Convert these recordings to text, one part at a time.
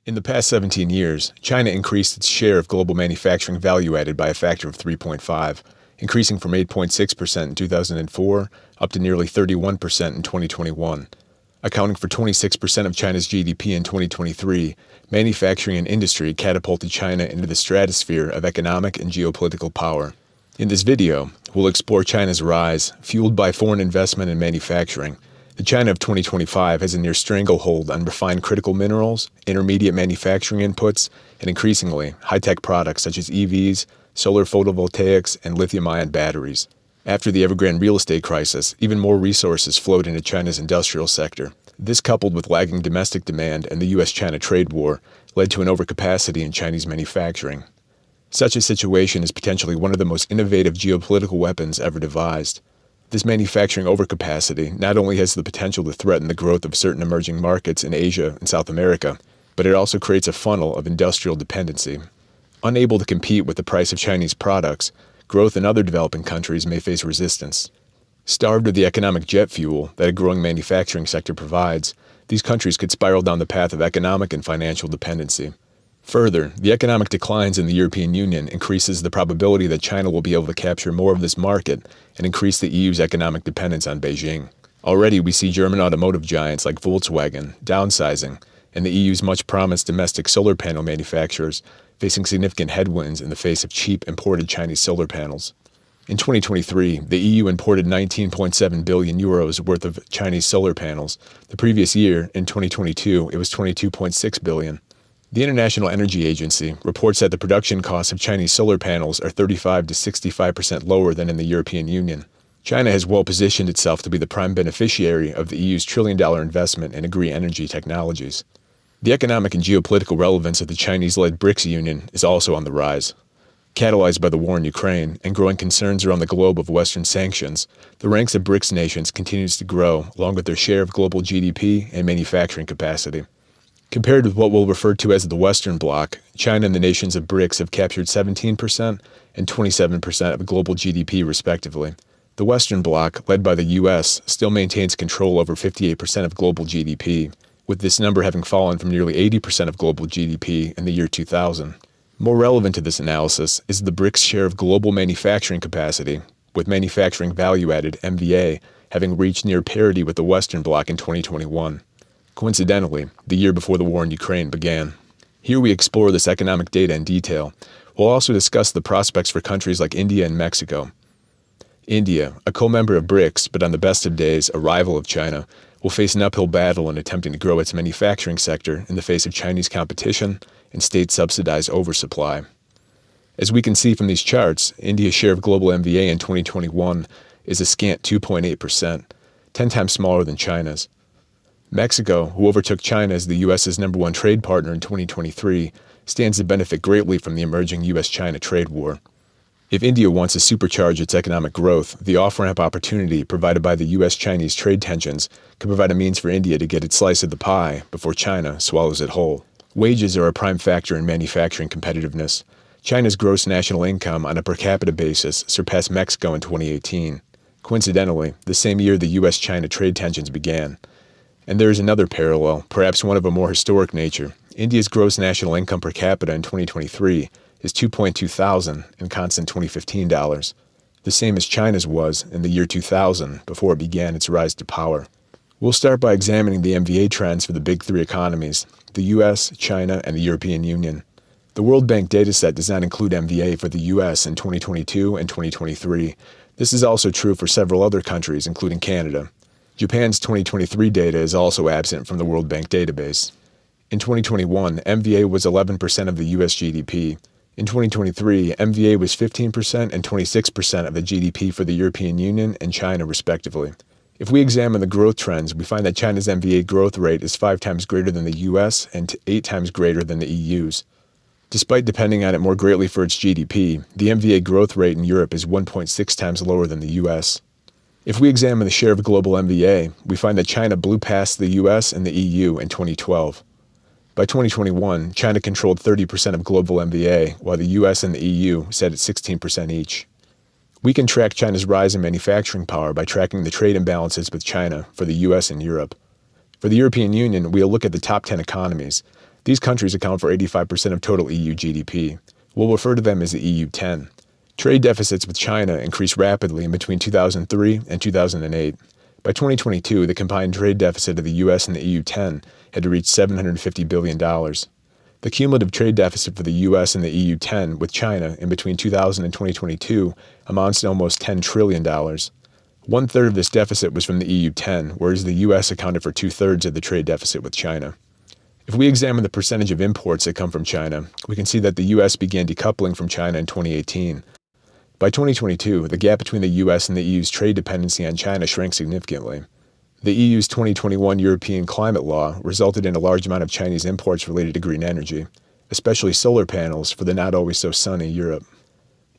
In the past 17 years, China increased its share of global manufacturing value added by a factor of 3.5, increasing from 8.6% in 2004 up to nearly 31% in 2021. Accounting for 26% of China's GDP in 2023, manufacturing and industry catapulted China into the stratosphere of economic and geopolitical power. In this video, we'll explore China's rise, fueled by foreign investment in manufacturing. The China of 2025 has a near stranglehold on refined critical minerals, intermediate manufacturing inputs, and increasingly, high-tech products such as EVs, solar photovoltaics, and lithium-ion batteries. After the Evergrande real estate crisis, even more resources flowed into China's industrial sector. This, coupled with lagging domestic demand and the US-China trade war, led to an overcapacity in Chinese manufacturing. Such a situation is potentially one of the most innovative geopolitical weapons ever devised. This manufacturing overcapacity not only has the potential to threaten the growth of certain emerging markets in Asia and South America, but it also creates a funnel of industrial dependency. Unable to compete with the price of Chinese products, growth in other developing countries may face resistance. Starved of the economic jet fuel that a growing manufacturing sector provides, these countries could spiral down the path of economic and financial dependency. Further, the economic declines in the European Union increases the probability that China will be able to capture more of this market and increase the EU's economic dependence on Beijing. Already, we see German automotive giants like Volkswagen downsizing, and the EU's much-promised domestic solar panel manufacturers facing significant headwinds in the face of cheap imported Chinese solar panels. In 2023, the EU imported 19.7 billion euros worth of Chinese solar panels. The previous year, in 2022, it was 22.6 billion. The International Energy Agency reports that the production costs of Chinese solar panels are 35 to 65% lower than in the European Union. China has well positioned itself to be the prime beneficiary of the EU's trillion-dollar investment in green energy technologies. The economic and geopolitical relevance of the Chinese-led Brics Union is also on the rise. Catalyzed by the war in Ukraine and growing concerns around the globe of Western sanctions, the ranks of Brics nations continues to grow, along with their share of global GDP and manufacturing capacity. Compared with what we'll refer to as the Western bloc, China and the nations of Brics have captured 17% and 27% of global GDP respectively. The Western bloc, led by the US, still maintains control over 58% of global GDP, with this number having fallen from nearly 80% of global GDP in the year 2000. More relevant to this analysis is the Brics' share of global manufacturing capacity, with manufacturing value-added (MVA) having reached near parity with the Western bloc in 2021. Coincidentally, the year before the war in Ukraine began. Here we explore this economic data in detail. We'll also discuss the prospects for countries like India and Mexico. India, a co-member of Brics, but on the best of days, a rival of China, will face an uphill battle in attempting to grow its manufacturing sector in the face of Chinese competition and state-subsidized oversupply. As we can see from these charts, India's share of global MVA in 2021 is a scant 2.8%, 10 times smaller than China's. Mexico, who overtook China as the U.S.'s number one trade partner in 2023, stands to benefit greatly from the emerging U.S.-China trade war. If India wants to supercharge its economic growth, the off-ramp opportunity provided by the U.S.-Chinese trade tensions could provide a means for India to get its slice of the pie before China swallows it whole. Wages are a prime factor in manufacturing competitiveness. China's gross national income on a per capita basis surpassed Mexico in 2018. Coincidentally, the same year the U.S.-China trade tensions began. And there is another parallel, perhaps one of a more historic nature. India's gross national income per capita in 2023 is $2.2 thousand in constant 2015 dollars, the same as China's was in the year 2000 before it began its rise to power. We'll start by examining the MVA trends for the big three economies, the US, China, and the European Union. The World Bank dataset does not include MVA for the US in 2022 and 2023. This is also true for several other countries, including Canada. Japan's 2023 data is also absent from the World Bank database. In 2021, MVA was 11% of the US GDP. In 2023, MVA was 15% and 26% of the GDP for the European Union and China, respectively. If we examine the growth trends, we find that China's MVA growth rate is 5 times greater than the US and 8 times greater than the EU's. Despite depending on it more greatly for its GDP, the MVA growth rate in Europe is 1.6 times lower than the US. If we examine the share of global MVA, we find that China blew past the US and the EU in 2012. By 2021, China controlled 30% of global MVA, while the US and the EU sat at 16% each. We can track China's rise in manufacturing power by tracking the trade imbalances with China for the US and Europe. For the European Union, we'll look at the top 10 economies. These countries account for 85% of total EU GDP. We'll refer to them as the EU 10. Trade deficits with China increased rapidly in between 2003 and 2008. By 2022, the combined trade deficit of the US and the EU 10 had reached $750 billion. The cumulative trade deficit for the US and the EU 10 with China in between 2000 and 2022 amounts to almost $10 trillion. One-third of this deficit was from the EU 10, whereas the US accounted for two-thirds of the trade deficit with China. If we examine the percentage of imports that come from China, we can see that the US began decoupling from China in 2018. By 2022, the gap between the US and the EU's trade dependency on China shrank significantly. The EU's 2021 European climate law resulted in a large amount of Chinese imports related to green energy, especially solar panels for the not always so sunny Europe.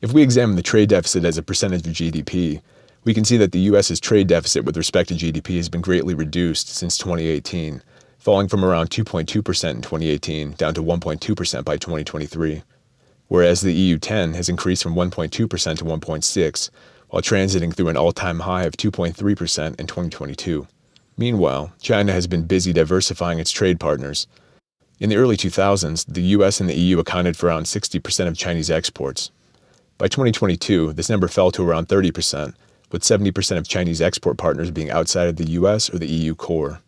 If we examine the trade deficit as a percentage of GDP, we can see that the US's trade deficit with respect to GDP has been greatly reduced since 2018, falling from around 2.2% in 2018 down to 1.2% by 2023, whereas the EU 10 has increased from 1.2% to 1.6%, while transiting through an all-time high of 2.3% in 2022. Meanwhile, China has been busy diversifying its trade partners. In the early 2000s, the US and the EU accounted for around 60% of Chinese exports. By 2022, this number fell to around 30%, with 70% of Chinese export partners being outside of the US or the EU core.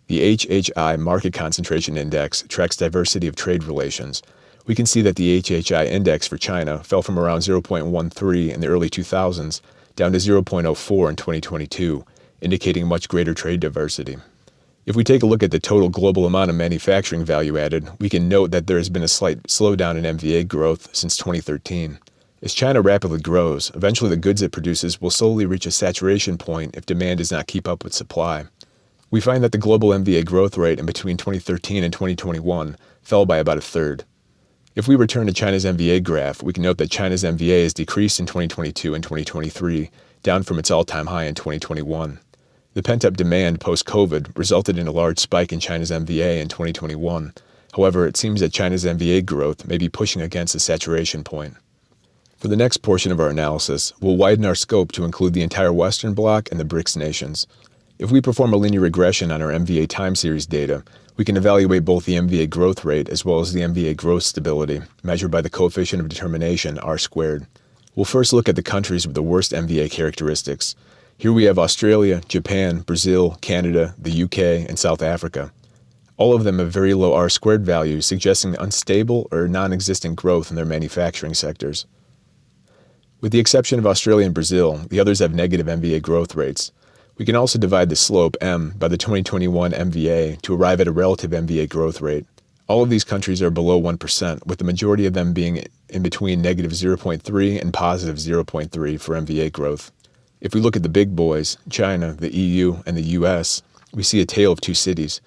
The HHI Market Concentration Index tracks diversity of trade relations. We can see that the HHI index for China fell from around 0.13 in the early 2000s down to 0.04 in 2022, indicating much greater trade diversity. If we take a look at the total global amount of manufacturing value added, we can note that there has been a slight slowdown in MVA growth since 2013. As China rapidly grows, eventually the goods it produces will slowly reach a saturation point if demand does not keep up with supply. We find that the global MVA growth rate in between 2013 and 2021 fell by about a third. If we return to China's MVA graph, we can note that China's MVA has decreased in 2022 and 2023, down from its all-time high in 2021. The pent-up demand post-COVID resulted in a large spike in China's MVA in 2021. However, it seems that China's MVA growth may be pushing against the saturation point. For the next portion of our analysis, we'll widen our scope to include the entire Western Bloc and the Brics nations. If we perform a linear regression on our MVA time series data, we can evaluate both the MVA growth rate as well as the MVA growth stability, measured by the coefficient of determination, R². We'll first look at the countries with the worst MVA characteristics. Here we have Australia, Japan, Brazil, Canada, the UK, and South Africa. All of them have very low R² values, suggesting unstable or non-existent growth in their manufacturing sectors. With the exception of Australia and Brazil, the others have negative MVA growth rates. We can also divide the slope, m, by the 2021 MVA to arrive at a relative MVA growth rate. All of these countries are below 1%, with the majority of them being in between negative 0.3 and positive 0.3 for MVA growth. If we look at the big boys, China, the EU, and the US, we see a tale of two cities.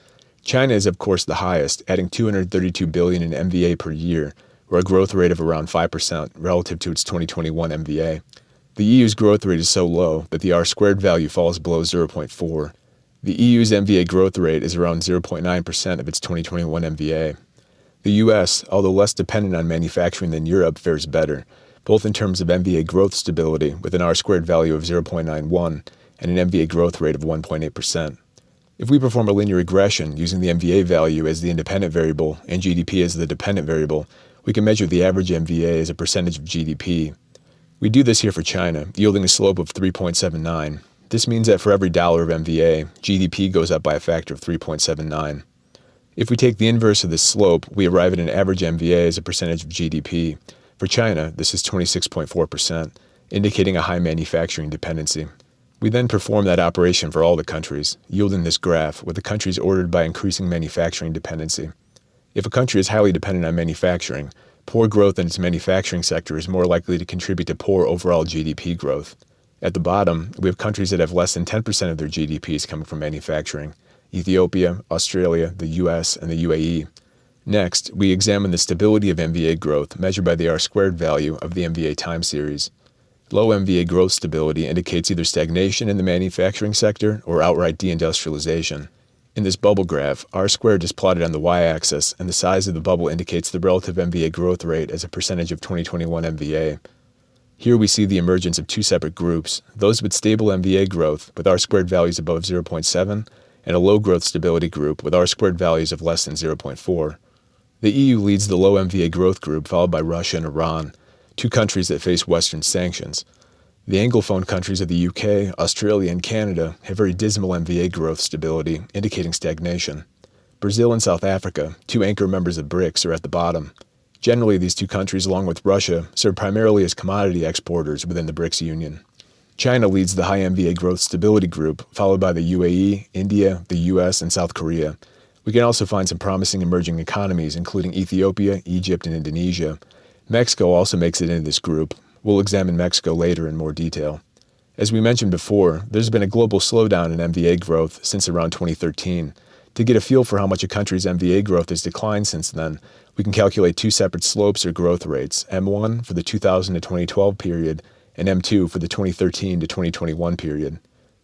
China is of course the highest, adding $232 billion in MVA per year, or a growth rate of around 5% relative to its 2021 MVA. The EU's growth rate is so low that the R² value falls below 0.4. The EU's MVA growth rate is around 0.9% of its 2021 MVA. The US, although less dependent on manufacturing than Europe, fares better, both in terms of MVA growth stability with an R² value of 0.91 and an MVA growth rate of 1.8%. If we perform a linear regression using the MVA value as the independent variable and GDP as the dependent variable, we can measure the average MVA as a percentage of GDP. We do this here for China, yielding a slope of 3.79. This means that for every dollar of MVA, GDP goes up by a factor of 3.79. If we take the inverse of this slope, we arrive at an average MVA as a percentage of GDP. For China, this is 26.4%, indicating a high manufacturing dependency. We then perform that operation for all the countries, yielding this graph, with the countries ordered by increasing manufacturing dependency. If a country is highly dependent on manufacturing, poor growth in its manufacturing sector is more likely to contribute to poor overall GDP growth. At the bottom, we have countries that have less than 10% of their GDPs coming from manufacturing: Ethiopia, Australia, the US, and the UAE. Next, we examine the stability of MVA growth measured by the R² value of the MVA time series. Low MVA growth stability indicates either stagnation in the manufacturing sector or outright deindustrialization. In this bubble graph, R² is plotted on the y-axis, and the size of the bubble indicates the relative MVA growth rate as a percentage of 2021 MVA. Here we see the emergence of two separate groups, those with stable MVA growth with R² values above 0.7, and a low growth stability group with R² values of less than 0.4. The EU leads the low MVA growth group, followed by Russia and Iran, two countries that face Western sanctions. The Anglophone countries of the UK, Australia, and Canada have very dismal MVA growth stability, indicating stagnation. Brazil and South Africa, two anchor members of Brics, are at the bottom. Generally, these two countries, along with Russia, serve primarily as commodity exporters within the Brics Union. China leads the high MVA growth stability group, followed by the UAE, India, the US, and South Korea. We can also find some promising emerging economies, including Ethiopia, Egypt, and Indonesia. Mexico also makes it into this group. We'll examine Mexico later in more detail. As we mentioned before, there's been a global slowdown in MVA growth since around 2013. To get a feel for how much a country's MVA growth has declined since then, we can calculate two separate slopes or growth rates, M1 for the 2000 to 2012 period and M2 for the 2013 to 2021 period.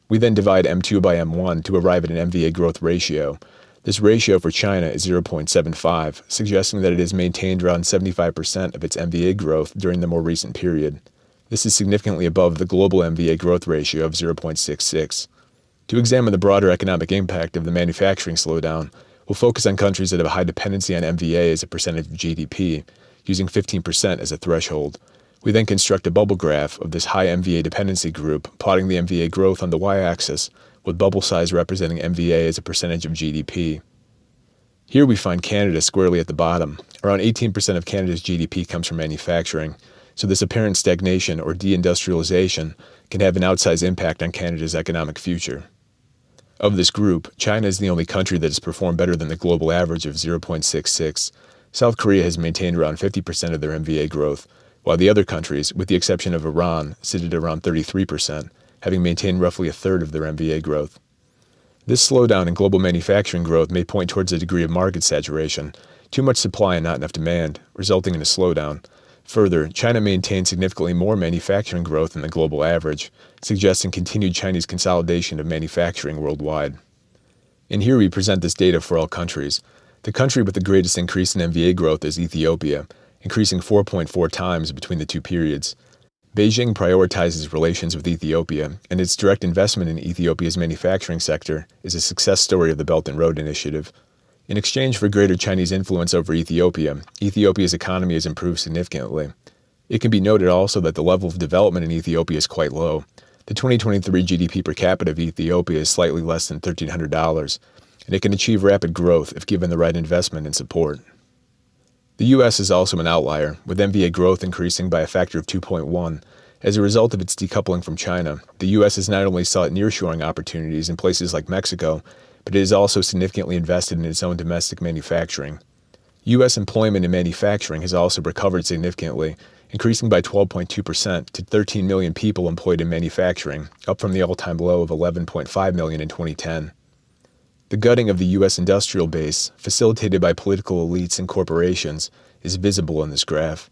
We then divide M2 by M1 to arrive at an MVA growth ratio. This ratio for China is 0.75, suggesting that it has maintained around 75% of its MVA growth during the more recent period. This is significantly above the global MVA growth ratio of 0.66. To examine the broader economic impact of the manufacturing slowdown, we'll focus on countries that have a high dependency on MVA as a percentage of GDP, using 15% as a threshold. We then construct a bubble graph of this high MVA dependency group, plotting the MVA growth on the y-axis, with bubble size representing MVA as a percentage of GDP. Here we find Canada squarely at the bottom. Around 18% of Canada's GDP comes from manufacturing, so this apparent stagnation or deindustrialization can have an outsized impact on Canada's economic future. Of this group, China is the only country that has performed better than the global average of 0.66. South Korea has maintained around 50% of their MVA growth, while the other countries, with the exception of Iran, sit at around 33%, having maintained roughly a third of their MVA growth. This slowdown in global manufacturing growth may point towards a degree of market saturation, too much supply and not enough demand, resulting in a slowdown. Further, China maintains significantly more manufacturing growth than the global average, suggesting continued Chinese consolidation of manufacturing worldwide. And here we present this data for all countries. The country with the greatest increase in MVA growth is Ethiopia, increasing 4.4 times between the two periods. Beijing prioritizes relations with Ethiopia, and its direct investment in Ethiopia's manufacturing sector is a success story of the Belt and Road Initiative. In exchange for greater Chinese influence over Ethiopia, Ethiopia's economy has improved significantly. It can be noted also that the level of development in Ethiopia is quite low. The 2023 GDP per capita of Ethiopia is slightly less than $1,300, and it can achieve rapid growth if given the right investment and support. The US is also an outlier, with MVA growth increasing by a factor of 2.1. As a result of its decoupling from China, the US has not only sought nearshoring opportunities in places like Mexico, but it has also significantly invested in its own domestic manufacturing. U.S. employment in manufacturing has also recovered significantly, increasing by 12.2% to 13 million people employed in manufacturing, up from the all-time low of 11.5 million in 2010. The gutting of the U.S. industrial base, facilitated by political elites and corporations, is visible in this graph.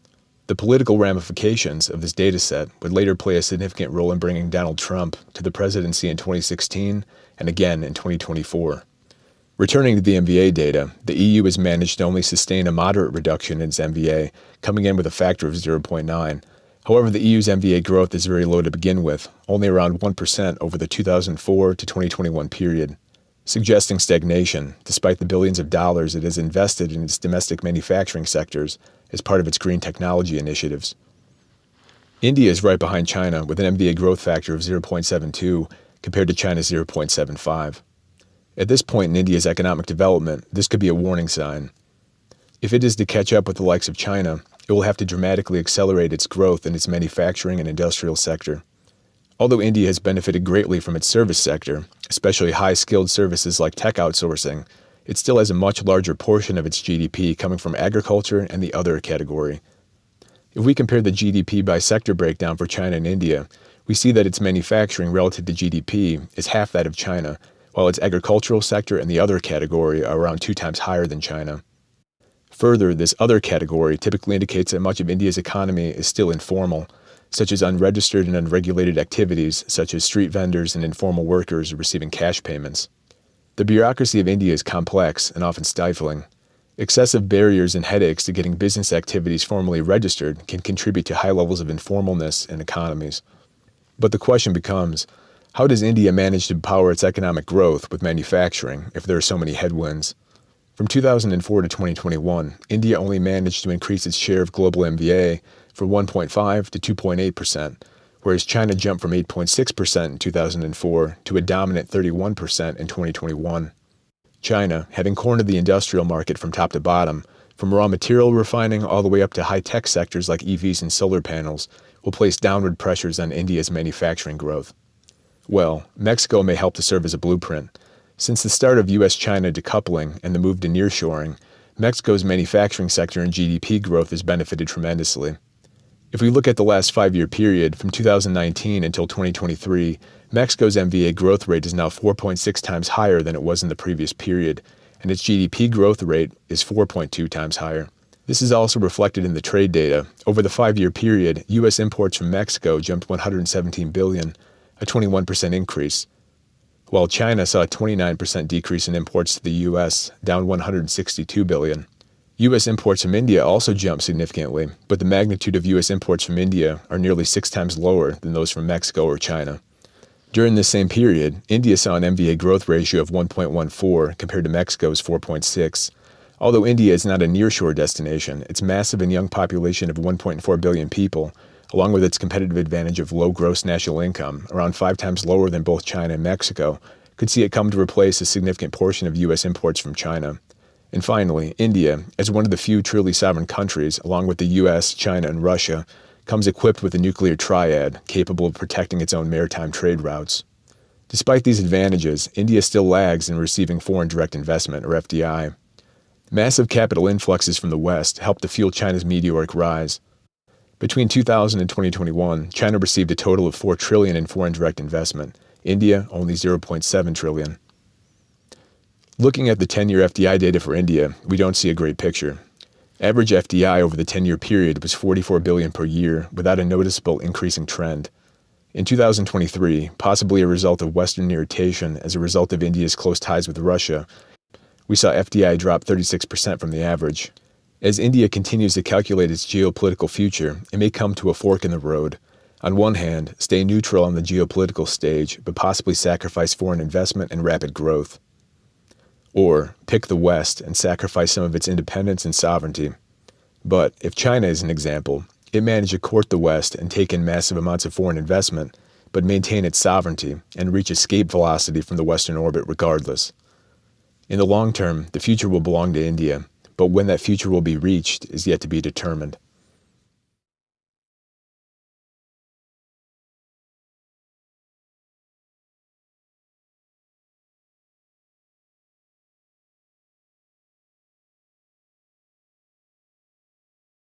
The political ramifications of this dataset would later play a significant role in bringing Donald Trump to the presidency in 2016 and again in 2024. Returning to the MVA data, the EU has managed to only sustain a moderate reduction in its MVA, coming in with a factor of 0.9. However, the EU's MVA growth is very low to begin with, only around 1% over the 2004 to 2021 period, suggesting stagnation despite the billions of dollars it has invested in its domestic manufacturing sectors as part of its green technology initiatives. India is right behind China with an MVA growth factor of 0.72 compared to China's 0.75. At this point in India's economic development, this could be a warning sign. If it is to catch up with the likes of China, it will have to dramatically accelerate its growth in its manufacturing and industrial sector. Although India has benefited greatly from its service sector, especially high-skilled services like tech outsourcing, it still has a much larger portion of its GDP coming from agriculture and the other category. If we compare the GDP by sector breakdown for China and India, we see that its manufacturing relative to GDP is half that of China, while its agricultural sector and the other category are around 2 times higher than China. Further, this other category typically indicates that much of India's economy is still informal, such as unregistered and unregulated activities such as street vendors and informal workers receiving cash payments. The bureaucracy of India is complex and often stifling. Excessive barriers and headaches to getting business activities formally registered can contribute to high levels of informalness in economies. But the question becomes, how does India manage to power its economic growth with manufacturing if there are so many headwinds? From 2004 to 2021, India only managed to increase its share of global MVA from 1.5 to 2.8%, whereas China jumped from 8.6% in 2004 to a dominant 31% in 2021. China, having cornered the industrial market from top to bottom, from raw material refining all the way up to high-tech sectors like EVs and solar panels, will place downward pressures on India's manufacturing growth. Well, Mexico may help to serve as a blueprint. Since the start of US-China decoupling and the move to nearshoring, Mexico's manufacturing sector and GDP growth has benefited tremendously. If we look at the last 5-year period, from 2019 until 2023, Mexico's MVA growth rate is now 4.6 times higher than it was in the previous period, and its GDP growth rate is 4.2 times higher. This is also reflected in the trade data. Over the 5-year period, U.S. imports from Mexico jumped $117 billion, a 21% increase, while China saw a 29% decrease in imports to the U.S., down $162 billion. U.S. imports from India also jumped significantly, but the magnitude of U.S. imports from India are nearly 6 times lower than those from Mexico or China. During this same period, India saw an MVA growth ratio of 1.14 compared to Mexico's 4.6. Although India is not a nearshore destination, its massive and young population of 1.4 billion people, along with its competitive advantage of low gross national income, around 5 times lower than both China and Mexico, could see it come to replace a significant portion of U.S. imports from China. And finally, India, as one of the few truly sovereign countries, along with the U.S., China, and Russia, comes equipped with a nuclear triad capable of protecting its own maritime trade routes. Despite these advantages, India still lags in receiving foreign direct investment, or FDI. Massive capital influxes from the West helped to fuel China's meteoric rise. Between 2000 and 2021, China received a total of $4 trillion in foreign direct investment. India, only $0.7 trillion. Looking at the 10-year FDI data for India, we don't see a great picture. Average FDI over the 10-year period was $44 billion per year, without a noticeable increasing trend. In 2023, possibly a result of Western irritation as a result of India's close ties with Russia, we saw FDI drop 36% from the average. As India continues to calculate its geopolitical future, it may come to a fork in the road. On one hand, stay neutral on the geopolitical stage, but possibly sacrifice foreign investment and rapid growth. Or pick the West and sacrifice some of its independence and sovereignty. But if China is an example, it managed to court the West and take in massive amounts of foreign investment, but maintain its sovereignty and reach escape velocity from the Western orbit regardless. In the long term, the future will belong to India, but when that future will be reached is yet to be determined.